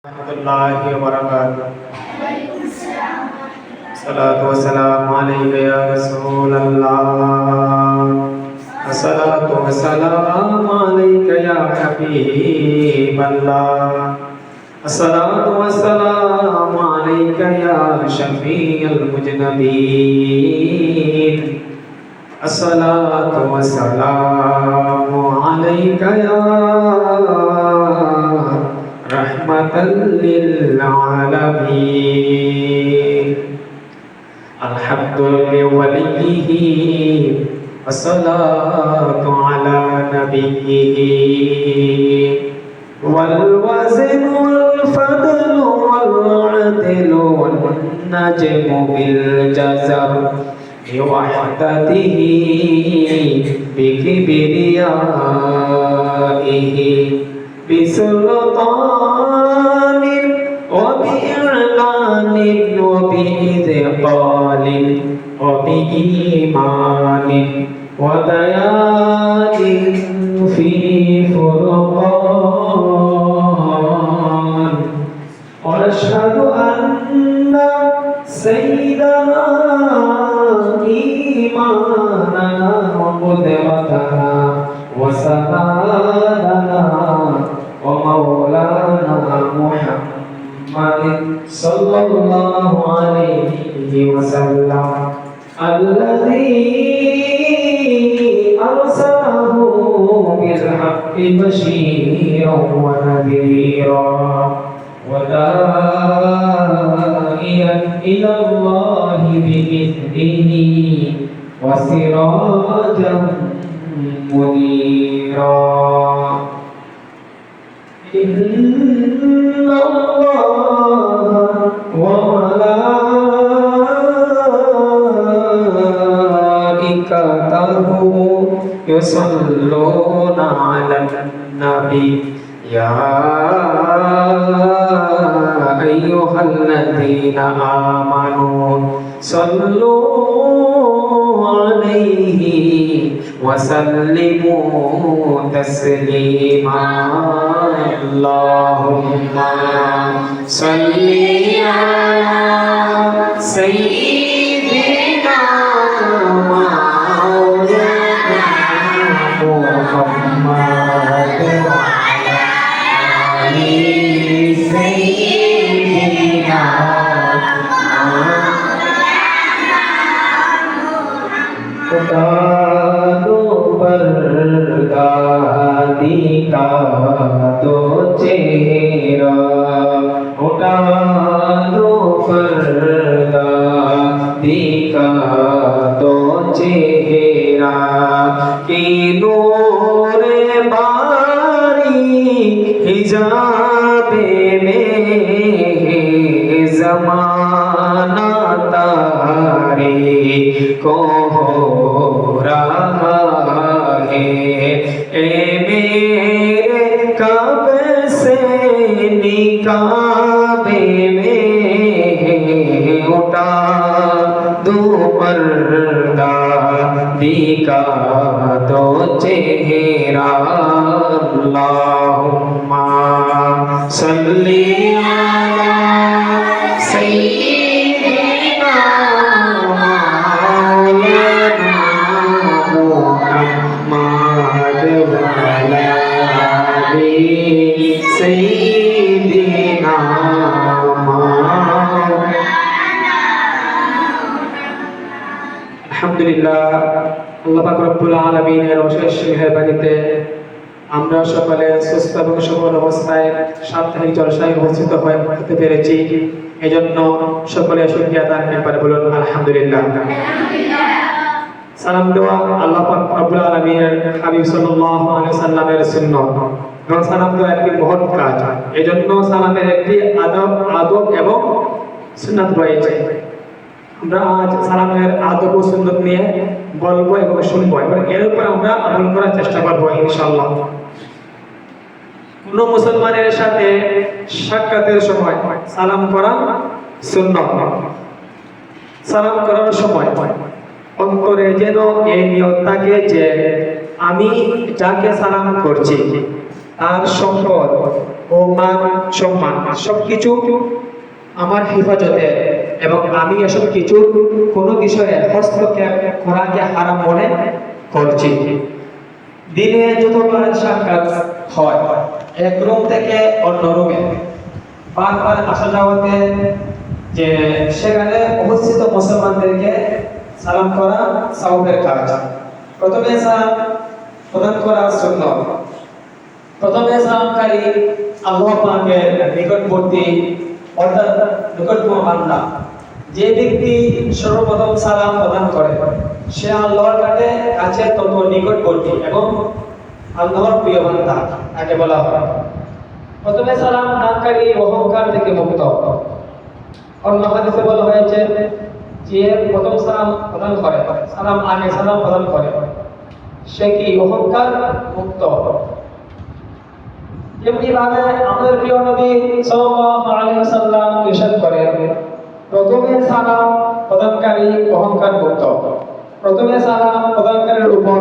warahmatullahi wabarakatuh. Salatu wassalamu alayka ya Rasulullah. Assalatu wassalamu alayka ya Habiballah. Assalatu wassalamu alayka ya Syafi'al mujnabin. Assalatu wassalamu alayka ya rahmatan lil alamin. Alhamdulillah waliyhi wassalatu ala nabiyhi wal wazn wal fadl wal adl wal najm bil jazar biwahdatihi bi kibriyaihi بسلطان وبإعلان وبإذقال وبإيمان وبيان في فرقان ونشهد أن سيدنا إيماننا وقدرتنا وسندنا ومولانا محمد صلى الله عليه وسلم الذي أرسله بالحق بشيرا ونذيرا وداعيا إلى الله بإذنه وسراجا منيرا. إن الله وملائكته يصلون على النبي يا أيها الذين آمنوا صلوا عليه وسلموا تسليما. اللهم صل على سيدنا مولانا محمد وعلى آل سيدنا का दो चेहरा उठा दो पर्दा दिखा दो चेहरा कि नूर बारी हिजाबे में ज़माना तारे को हो रहा है। ए मेरे काबे से निकाबे में उठा दो पर्दा दिखा दो चेहरा। अल्लाहुम्मा सल्ली अला सय्यिदिना मौलाना मुहम्मद वाला सय्यिदिना আলহামদুলিল্লাহ। আল্লাহ পাক রব্বুল আলামিনের অশেষ মেহেরবানিতে আমরা সকলে সুস্থ এবং সবল অবস্থায় সাপ্তাহিক জলসায় উপস্থিত হতে পেরেছি। এজন্য সকলে শুকরিয়া আদায় করে বলুন আলহামদুলিল্লাহ। সালাম দেওয়া আল্লাহ পাক রব্বুল আলামিনের হাবিব সাল্লাল্লাহু আলাইহি সাল্লামের সুন্নাত এবং সালাম দেওয়া একটি মহৎ কাজ। এজন্য সালামের একটি আদব এবং সুন্নাত রয়েছে। আমরা আজ সালামের আদব ও সুন্নাত নিয়ে বলবো এবং শুনবো এবং এর উপর আমরা আমল করার চেষ্টা করবো ইনশাআল্লাহ। কোন মুসলমানের সাথে সাক্ষাতের সময় সালাম করা সুন্নাত। সালাম করার সময় অন্তরে যেন এই নিয়ত থাকে যে আমি যাকে সালাম করছি তার সম্পদ ও মান সম্মান সবকিছু আমার হেফাজতে, এবং আমি এসব কিছু কোনো বিষয়ে হস্তক্ষেপ করাকে হারাম মনে করছি। দিনে যতবার সাক্ষাৎ হয় এক রুম থেকে অন্য রুমে বারবার আসা যাওয়াতে, যে সেখানে উপস্থিত মুসলমানদেরকে সালাম করা সওয়াবের কাজ। প্রথমে সালাম প্রদান করা সুন্নাত। প্রথমে সালামকারী আল্লাহ পাকের নিকটবর্তী অর্থাৎ নিকটতম বান্দা। যে ব্যক্তি সর্বপ্রথম সালাম প্রদান করে সে আল্লাহর কাছে তত নিকটবর্তী এবং আল্লাহর প্রিয় বান্দা, তাকে বলা হয়। প্রথমে সালাম দানকারী অহংকার থেকে মুক্ত। অন্য হাদিসে বলা হয়েছে যে প্রথম সালাম প্রদান করে, সালাম আগে সালাম প্রদান করে, সে কি অহংকার মুক্ত। যেমনি ভাবে আমাদের প্রিয় নবী সাল্লাল্লাহু আলাইহি ওয়াসাল্লাম ইরশাদ করেন, প্রথমে সালাম প্রদানকারী অহংকার মুক্ত। প্রথমে সালাম প্রদানকারীর উপর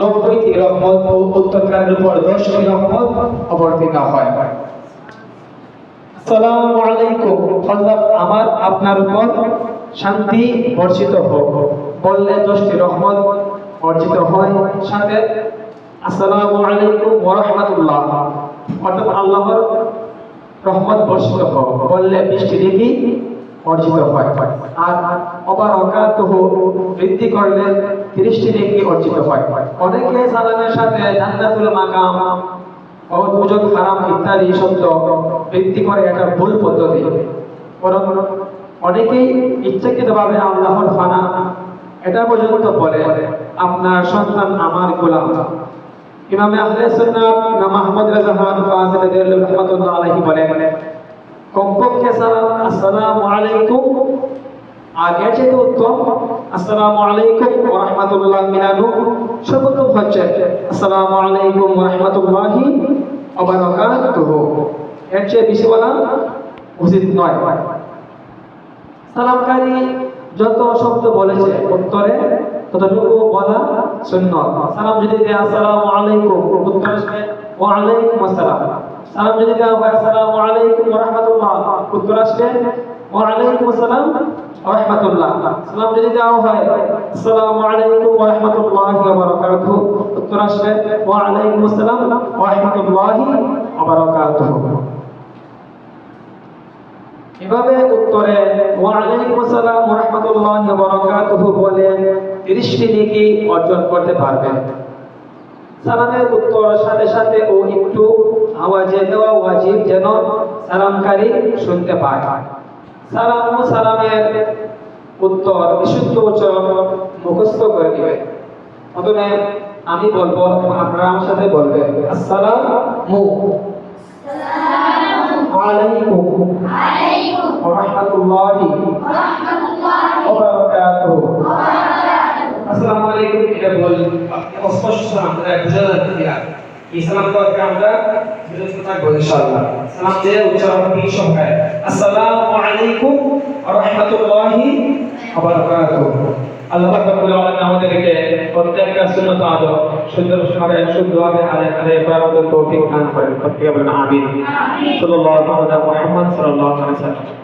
90টি রহমত ও উত্তরকারীর উপর 10টি রহমত অবতীর্ণ হয়। আসসালামু আলাইকুম আল্লাহ আমার আপনার উপর শান্তি বর্ষিত হোক বললে 10টি রহমত অর্জিত হয়। সাথে আসসালামু আলাইকুম ওয়া রাহমাতুল্লাহ অর্থাৎ আল্লাহর রহমত বর্ষিত হোক বললে 20টি নেকি অর্জিত হয়। আর অবারাকাতুহু বৃদ্ধি করলে 30টি নেকি অর্জিত হয়। অনেকে সালামের সাথে জান্নাতুল মাকাম ও দুজক হারাম ইত্যাদি শব্দ বৃদ্ধি করে, এটা ভুল পদ্ধতি। বরং অনেকেই ইচ্ছাকৃতভাবে আল্লাহর ফানা এটা পর্যন্ত বলে, আপনার সন্তান আমার গোলাম। ইমামে আহলে সুন্নাত ইমাম আহমদ রাজা খান ফাজিল রাহমাতুল্লাহ আলাইহি বলেন, কমপক্ষে সালাম আসসালামু আলাইকুম আর এর চেয়ে উত্তম আসসালামু আলাইকুম ওয়া রাহমাতুল্লাহ মিনাহু সর্বোত্তম হচ্ছে আসসালামু আলাইকুম ওয়া রাহমাতুল্লাহি ওয়া বারাকাতুহু। এর চেয়ে বেশি বলা উচিত নয়। সালামকারী যত শব্দ বলেছে উত্তরে ততটুকু বলা সুন্নাত। সালাম যদি দেয় আসসালামু আলাইকুম, উত্তর আসবে ওয়া আলাইকুম আসসালাম। সালাম যদি দেওয়া হয় আসসালামু আলাইকুম ওয়া রাহমাতুল্লাহ, উত্তর আসবে ওয়া আলাইকুম আসসালাম ওয়া রাহমাতুল্লাহ। সালাম যদি দেওয়া হয় আসসালামু আলাইকুম ওয়া রাহমাতুল্লাহি ওয়া বারাকাতুহু, উত্তর আসবে ওয়া আলাইকুম আসসালাম ওয়া রাহমাতুল্লাহি ওয়া বারাকাতুহু। এভাবে উত্তরে ওয়া আলাইকুম আসসালাম ওয়া রাহমাতুল্লাহি ওয়া বারাকাতুহু বলে 30টি নেকি অর্জন করতে পারবেন। সালামের উত্তর সাথে সাথে ও একটু আওয়াজে দেওয়া ওয়াজিব, যেন সালামকারী শুনতে পায়। সালাম ও সালামের উত্তর বিশুদ্ধ উচ্চারণ মুখস্থ করে নেবেন। প্রথমে আমি বলবো, আপনারা আমার সাথে বলবেন আসসালামু আলাইকুম ওয়া রাহমাতুল্লাহি ওয়া বারাকাতুহু। আসসালামু আলাইকুম এটা বলি স্পষ্ট সালাম বুঝা যাচ্ছে না। এই সালাম তো আমরা বুঝতে থাকবো ইনশাআল্লাহ। সালাম দিয়ে উচ্চারণ কি সংখ্যায় আসসালামু আলাইকুম ওয়া রাহমাতুল্লাহি ওয়া বারাকাতুহু। আল্লাহ রাব্বুল আলামিন আমাদেরকে প্রত্যেকটা সুন্নাত আদব সুন্দরভাবে শুদ্ধভাবে আদায় করার তৌফিক দান করেন। প্রত্যেকে বলেন আমিন। সাল্লাল্লাহু আলাইহি ওয়া সাল্লাম।